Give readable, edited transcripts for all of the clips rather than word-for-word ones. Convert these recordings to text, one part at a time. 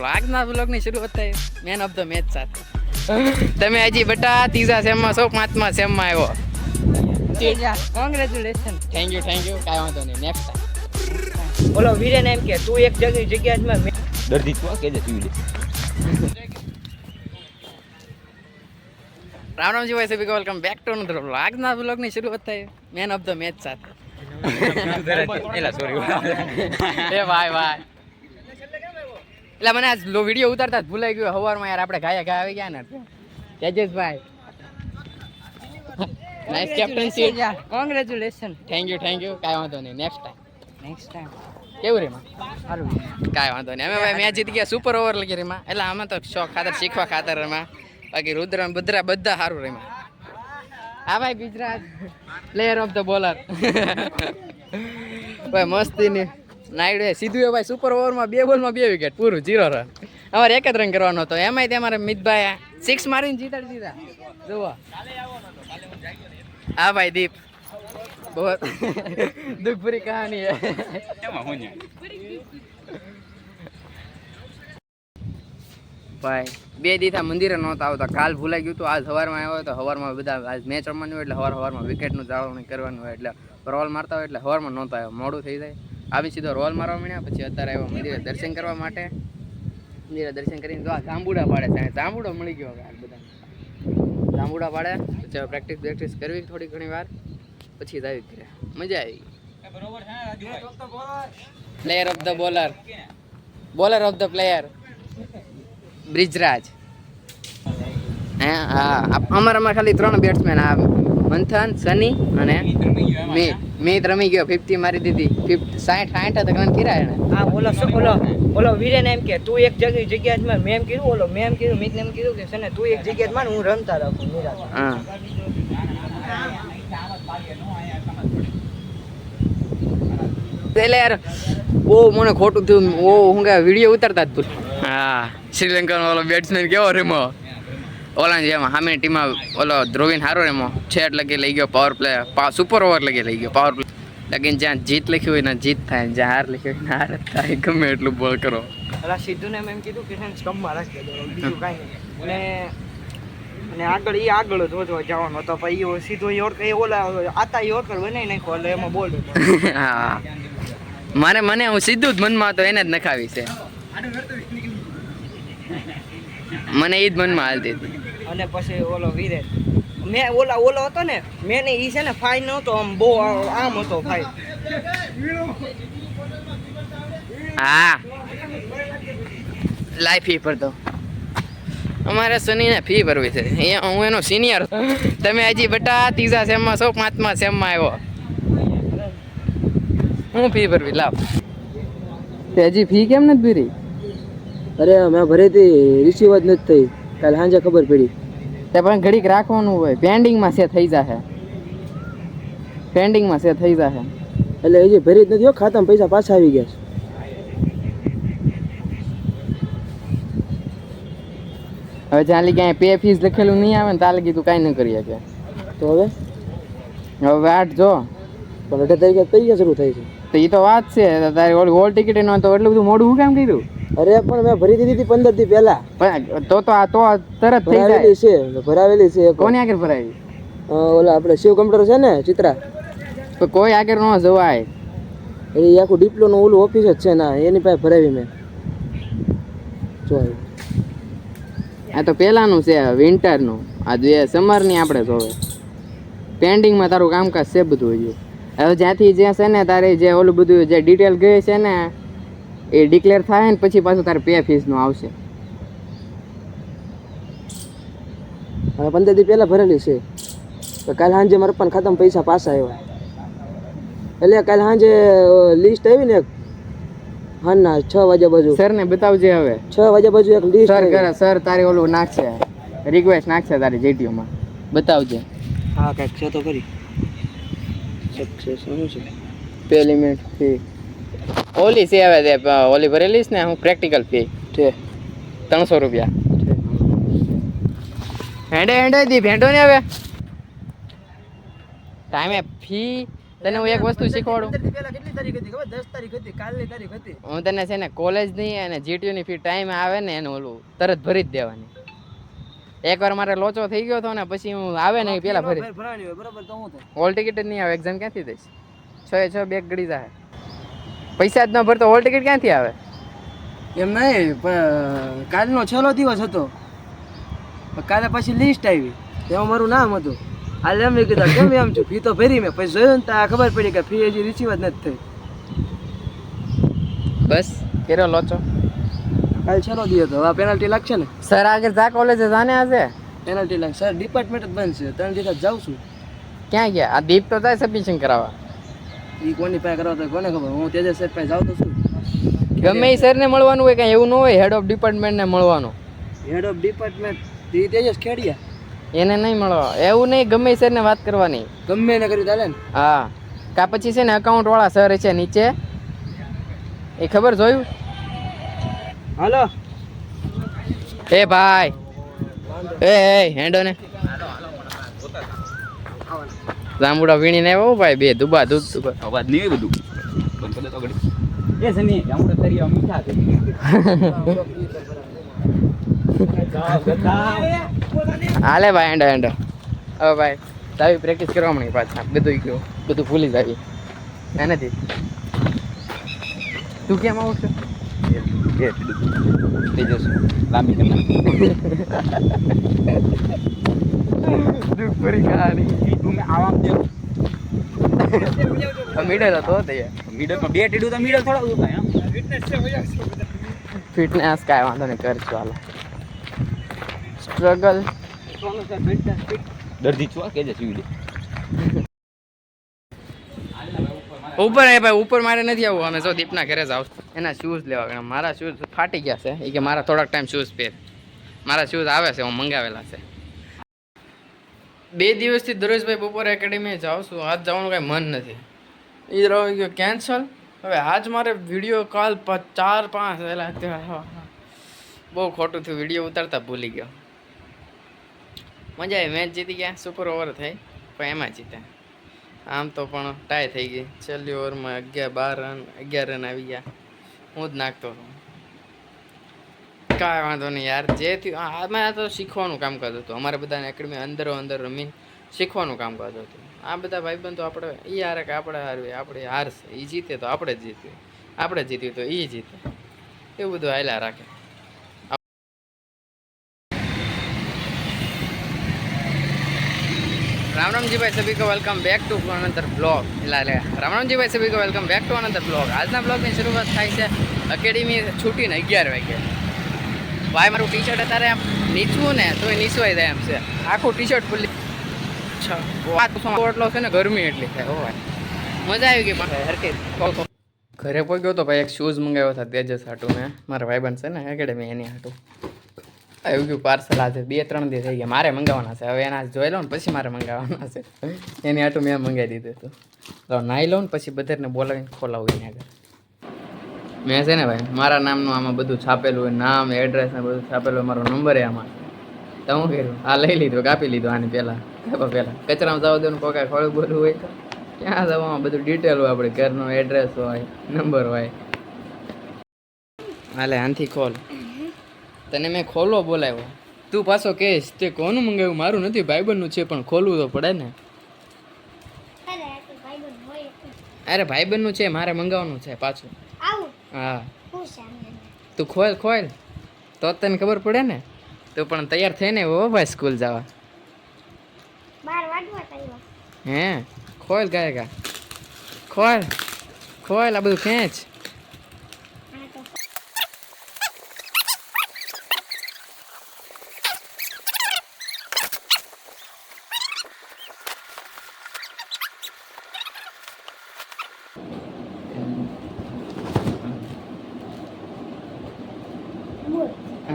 આજના બ્લોગની શરૂઆત થાય મેન ઓફ ધ મેચ સાથે. તમે હજી બટા ત્રીજા સેમમાં છો, પાંચમા સેમમાં આવ્યો. કોંગ્રેચ્યુલેશન. થેન્ક યુ કાંઈ વાંધો નહીં. નેક્સ્ટ ટાઈમ બોલો વીરેન એમ કે તું એક જગ્યામાં દર્દી તું કે દે તું રામજી ભાઈ સભી welcome back to another blog. આજના બ્લોગની શરૂઆત થાય મેન ઓફ ધ મેચ સાથે. એલા સોરી એ ભાઈ એટલે મને આજ વિડીયો ઉતારતા જ ભૂલાઈ ગયો સવારમાં. યાર આપણે ઘાયા ઘા આવી ગયા ને તેજસભાઈ. Nice captaincy. Congratulation. Thank you કાંઈ વાંધો નહીં. નેક્સ્ટ ટાઈમ કેવું રેમાં સારું. કાંઈ વાંધો નહીં. અમે ભાઈ મેચ જીતી ગયા, સુપર ઓવર લગી રેમાં. એટલે આમાં તો શોખ ખાતર શીખવા ખાતર એમાં. બાકી રુદ્ર બદ્રા બધા સારું રેમાં. હા ભાઈ Gujarat player of the bowler ભાઈ મસ્તીની નાયડુ સીધું એ ભાઈ સુપર ઓવરમાં 2 બોલમાં 2 વિકેટ, પૂરું 0 રન. અમારે એક જ રન કરવાનો હતો. એમાંય તમારે મિતભાઈ 6 મારીને જીતાડી દીધા. જુઓ હા ભાઈ દીપ, બહુ દુઃખ ભરી કહાની હે. ભાઈ 2 દીથા મંદિરે નહોતા આવતા. કાલ ભૂલાઈ ગયું હતું, આજ સવારમાં આવ્યો તો સવારમાં બધા આજ મેચ રમવાની હોય એટલે સવારમાં વિકેટનું જાળવણી કરવાનું હોય એટલે રોલ મારતા હોય એટલે સવારમાં નહોતા આવ્યો, મોડું થઈ જાય. આવી સીધો રોલ મારવા મળ્યા. પછી અત્યારે આવ્યો મંદિરે દર્શન કરવા માટે. મંદિરે દર્શન કરીને જો આ જાંબુડા પાડે છે. જાંબુડો મળી ગયો આ બધા જાંબુડા પાડે. પછી પ્રેક્ટિસ કરવી થોડી ઘણી વાર, પછી જ આવી ઘરે. મજા આવી. Player of the bowler of the player Brijraj. હા અમારામાં ખાલી 3 બેટ્સમેન, આ મંથન, સની અને મેં રમી ગયો. 50 મારી દીધી. 60 તો ગણ કર્યા એને. હા બોલો વીરેન એમ કે તું એક જગ્યામાં મેં એમ કીધું મિતને એમ કીધું કે છે ને તું એક જગ્યામાં હું રમતા રાખું નિરાશ. હા એટલે યાર બહુ મને ખોટું થયું. હું કે વિડીયો ઉતારતા જ ભૂલ. હા શ્રીલંકાનો ઓલો બેટ્સમેન કેવો રેમો ઓલા જેમાં સામેની ટીમમાં ઓલો ધ્રુવીન હારો રેમો. છેટ લગી લઈ ગયો પાવર પ્લે, સુપર ઓવર લગી લઈ ગયો પાવર પ્લે. લગીને જ્યાં જીત લખી હોય ને જીત થાય, જ્યાં હાર લખી હોય ને હાર જ થાય. ગમે એટલું બોલ કરો. અલા સિદ્ધુને એમ કીધું કે સ્ટમ્પમાં રાખી દો, બીજું કાંઈ નહીં. અને આગળ જ જવાનો હતો. પછી સીધો ઓલા આતા યોર્કર બનાવી નાખ્યો એટલે એમાં બોલ. હા મને હું સીધું જ મનમાં હતો, એને જ નખાવી છે. મને એ જ મનમાં હાલતી હતી. અને પછી ઓલો વીરે મેં ઓલો હતો ને મેં ને ઈ છે ને ફાઈ નહોતો, આમ બહુ આમ હતો ફાઈ. હા લાઈ ફી ભરતો. અમારે સનીને ફી ભરવી છે. હું એનો સિનિયર. તમે હજી બટા ત્રીજા સેમમાં છો, પાંચમા સેમમાં આવ્યો. હું ફી ભરવી લાવ. તે હજી ફી કેમ નથી ભરી? અરે મેં ભરી હતી, રિસીવ જ નથી થઈ. કાલે સાંજે ખબર પડી. તે પણ ઘડીક રાખવાનું હોય. પેન્ડિંગમાં છે થઈ જશે. એટલે હજી ભરી જ નથી. ખાતામાં પૈસા પાછા આવી ગયા છે. હવે જ્યાં લગી ક્યાંય પે ફીસ લખેલું નહીં આવે ને ત્યાં લગી તું કાંઈ ન કરી શકે. તો હવે વાટ જો. પણ 18 તારીખે પૈસા શરૂ થાય છે. તો એ તો વાત છે. તારી ઓલી હોલ ટિકિટ નો તો એટલું બધું મોડું હું કેમ કર્યું? અરે પણ મેં ભરી દીધી હતી 15 દી પહેલા. પણ તો તરત થઈ જાય. ભરાવેલી છે. કોની આગળ ભરાવી? ઓલા આપણે શિવ કમ્પ્યુટર છે ને ચિત્રા, તો કોઈ આગળ ન જવાય. એ આખું ડિપ્લો નું ઓલું ઓફિસ જ છે ને, એની પાસે ભરાવી મેં. જો આ તો પેલાનું છે વિન્ટરનું. આ સમરની આપણે જોવે. પેન્ડિંગમાં તારું કામકાજ છે બધું. હવે જ્યાંથી જ્યાં છે ને તારે જે ઓલું બધું જે ડિટેલ ગઈ છે ને એ ડિક્લેર થાય ને પછી પાછું તારે પે ફીસનું આવશે. હવે 15 દી પહેલા ભરેલી છે. તો કાલે સાંજે મારા પપ્પાના ખાતામાં પૈસા પાછા આવ્યા. એટલે કાલે સાંજે લિસ્ટ આવી ને એક હાના 6 વાગ્યા બાજુ. સર ને બતાવજે. હવે 6 વાગ્યા બાજુ એક લિસ્ટ સર તારી ઓલું નાખશે, રિક્વેસ્ટ નાખશે તારી જેટીઓમાં. બતાવજે. હા કાંઈક છે તો કરી શું છે પેમેન્ટ ફી ઓલી છે. હવે ઓલી ભરેલી છે ને હું પ્રેક્ટિકલ ફી છે 300 રૂપિયા. હેડે દી ભેંટો ને હવે ટાઈમે ફી તને હું એક વસ્તુ શીખવાડું. 15 દી પહેલા કેટલી તારીખ હતી ખબર? 10 તારીખ હતી, કાલની તારીખ હતી. હું તને છે ને કોલેજની અને જીટીયુની ફી ટાઈમ આવે ને એનું ઓલું તરત ભરી જ દેવાની. એકવાર મારે લોચો થઈ ગયો હતો ને પછી હું આવે ને પેલા ભરી ભરાણી હોય બરાબર તો હું થાય? હોલ ટિકિટ જ નહીં આવે. એક્ઝામ ક્યાંથી દઈશ? 6 બેગ ગળી જાય. પૈસા જ ન ભરતો હોલ ટિકિટ ક્યાંથી આવે? એમ નહીં, પણ કાલનો છેલ્લો દિવસ હતો. કાલે પછી લિસ્ટ આવી, એમાં મારું નામ હતું. હાલ એમ કીધા કેમ એમ છું, ફી તો ભરી મેં. પછી જોયું ને ત્યાં ખબર પડી કે ફી હજી રિસીવ જ નથી થઈ. બસ કર્યો લોચો. કાલે છેલ્લો દિવસ હતો. હવે પેનલ્ટી લાગશે ને? સર આગળ જા કોલેજે જાને આજે પેનલ્ટી લાગશે. સર ડિપાર્ટમેન્ટ જ બંધ છે, 3 દિવસ જાઉં છું. ક્યાં ગયા? આ દીપ તો જાય સબમિશન કરાવવા. એ કોની પાસે કરવા તો કોને ખબર. હું તેજસ સાહેબ પાસે જાઉં તો છું. ગમે એ સરને મળવાનું હોય કાંઈ એવું ન હોય. હેડ ઓફ ડિપાર્ટમેન્ટને મળવાનું. હેડ ઓફ ડિપાર્ટમેન્ટ તેજસ ખેડિયા, એને નહીં મળવા. એવું નહીં, ગમે એ સરને વાત કરવાની. ગમે એને કરી ચાલે ને. હા, કા પછી છે ને અકાઉન્ટ વાળા સર છે નીચે, એ ખબર જોયું? હાલો એ ભાઈ, એ હેન્ડો ને જાંબુડા વીણીને આવ્યો ભાઈ. બે દુબા દુબા અવાજ નહીં હોય બધું બંધ કરી દે તો ઘડી. એ છે નહીં આપણે તરિયા મીઠા છે. હાલે ભાઈ હેન્ડો હેન્ડો. હવે ભાઈ તાવી પ્રેક્ટિસ કરવા મળી પાછા. બધું ગયું, બધું ભૂલી જાવી એનાથી. તું કેમ આવું છું? તેજસ લાંબી કરી દુઃખ ભરી કહાની. તું મેં આવામ દે મિડલ હતો તે મિડલમાં 2 ટીડું તો મિડલ થોડા ઉતા એમ. ફિટનેસ કાંઈ વાંધો નહીં કરશું. હાલો સ્ટ્રગલ દર્દી છું કે જે સીવી દે ઉપર એ ભાઈ ઉપર મારે નથી આવવું. અમે જો દીપના ઘરે જ આવું. એના શૂઝ લેવા ગયા. મારા શૂઝ ફાટી ગયા છે. એ કે મારા થોડાક ટાઈમ શૂઝ પહેર. મારા શૂઝ આવે છે, હું મંગાવેલા છે. 2 દિવસથી દરરોજભાઈ બપોરે એકેડેમીએ જાઉં છું. આજ જવાનું કાંઈ મન નથી. એ રહી ગયો કેન્સલ. હવે આજ મારે વિડીયો કાલ 4-5 વહેલા બહુ ખોટું થયું. વિડીયો ઉતારતા ભૂલી ગયો. મજા આવી. મેચ જીતી ગયા. સુપર ઓવર થઈ પણ એમાં જીત્યા. આમ તો પણ ટાઈ થઈ ગઈ. છેલ્લી ઓવરમાં 11 રન આવી ગયા. હું જ નાખતો હતો. કાંઈ વાંધો નહીં યાર. જે થયું આમાં તો શીખવાનું કામકાજ હતું. અમારે બધાને એકેડમી અંદર રમીને શીખવાનું કામકાજ હતું. આ બધા ભાઈબંધો આપણે એ હારે કે આપણે હારવી, આપણે હારશે. એ જીતે તો આપણે જ જીતીએ, આપણે જીત્યું તો એ જીતે. એવું બધું હાલ્યા રાખે. राम राम जी भाई, सभी को welcome back to another blog. Ram Ram ji भाई, सभी को welcome back to another blog. આજના બ્લોગની શરૂઆત થાય છે એકેડમી છૂટીને 11 વાગે. ભાઈ મારું ટી શર્ટ અત્યારે આમ નીચવું ને તો એ નીચવાઈ જાય એમ છે. આખું ટી શર્ટ ખુલ્લી એટલો છે ને, ગરમી એટલી થાય. હો ભાઈ મજા આવી ગઈ. પણ ઘરે પહોંચ્યો તો ભાઈ એક શૂઝ મંગાવ્યો હતા તેજસ હાટું. મેં મારા ભાઈબંધ છે ને એકેડમી એની હાટું આવી ગયું પાર્સલ. આજે 2-3 દી થઈ ગયા. મારે મંગાવવાના છે. હવે એના જોઈ લો ને પછી મારે મંગાવવાના છે. એની હાટું મેં મંગાવી દીધું હતું. તો નાહી લઉં ને પછી બધાને બોલાવીને ખોલાવું એને આગળ. મેં છે ને ભાઈ મારા નામનું આમાં બધું છાપેલું હોય, નામ એડ્રેસ ને બધું છાપેલું હોય. મારો નંબર આમાં. તો હું કર્યું, આ લઈ લીધું, કાપી લીધું આની પહેલાં કચરામાં જવા દેવાનું. કોઈ કાંઈ ખોળું બોલવું હોય તો ક્યાં જવામાં બધું ડિટેલ હોય. આપણે ઘરનો એડ્રેસ હોય, નંબર હોય. હાલે આનથી ખોલ. તને મેં ખોલવો બોલાવ્યો, તું પાછો કહીશ તે કોનું મંગાવ્યું? મારું નથી, ભાઈબંધનું છે, પણ ખોલવું તો પડે ને. અરે ભાઈબંધનું છે, મારે મંગાવવાનું છે પાછું. હા તું ખોલ તો તને ખબર પડે ને. તું પણ તૈયાર થઈને હો ભાઈ સ્કૂલ જવા. હે ખોલ ગાયગા, ખોલ આ બધું ખેંચ.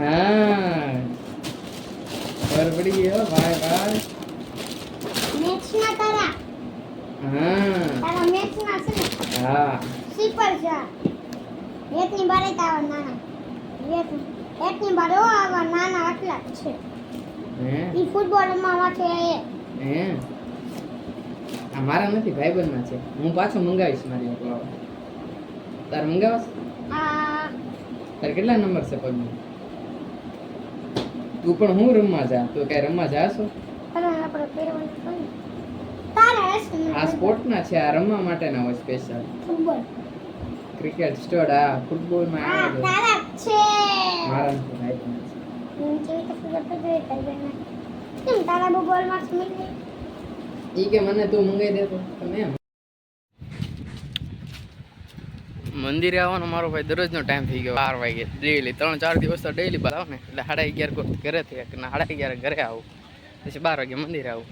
हाँ बड़ी हो भाई भाई मैच ना तारा हाँ तारा मैच ना से हाँ सीपर जा એકની બારે તાવા નાના એકની બારે આવા નાના આટલા જ છે. हैं ઈ ફૂટબોલ માં વાટે हैं આ મારા નથી ભાઈબંધના છે. હું પાછો મંગાવીશ મારી ઉપર. તાર મંગાવસ? આ તારે કેટલા નંબર છે પગમાં? તું પણ હું રમવા જા. તું કઈ રમવા જાશો? પણ આપણે પહેરવાનું છે ને. તારા હશે ને આ સ્પોર્ટના છે, આ રમવા માટેના હોય સ્પેશિયલ. ફૂટબોલ. ક્રિકેટ સ્ટડ આ ફૂટબોલમાં આ આવે છે. તારા જ છે. મારા નથી ભાઈબંધ છે. હું જેવી તો ફૂટબોલ તો જોઈ તારી બેન. કેમ તારા બોલમાં સ્મિલ ઈ કે મને તું મંગાઈ દે તો તમે એમ. મંદિરે આવવાનો મારો ભાઈ દરરોજનો ટાઈમ થઈ ગયો 12 વાગે ડેઈલી 3-4 દિવસ તો ડેઈલી બાર આવું ને એટલે 11:30 ઘરે થી 11:30 ઘરે આવું પછી 12 વાગે મંદિરે આવું.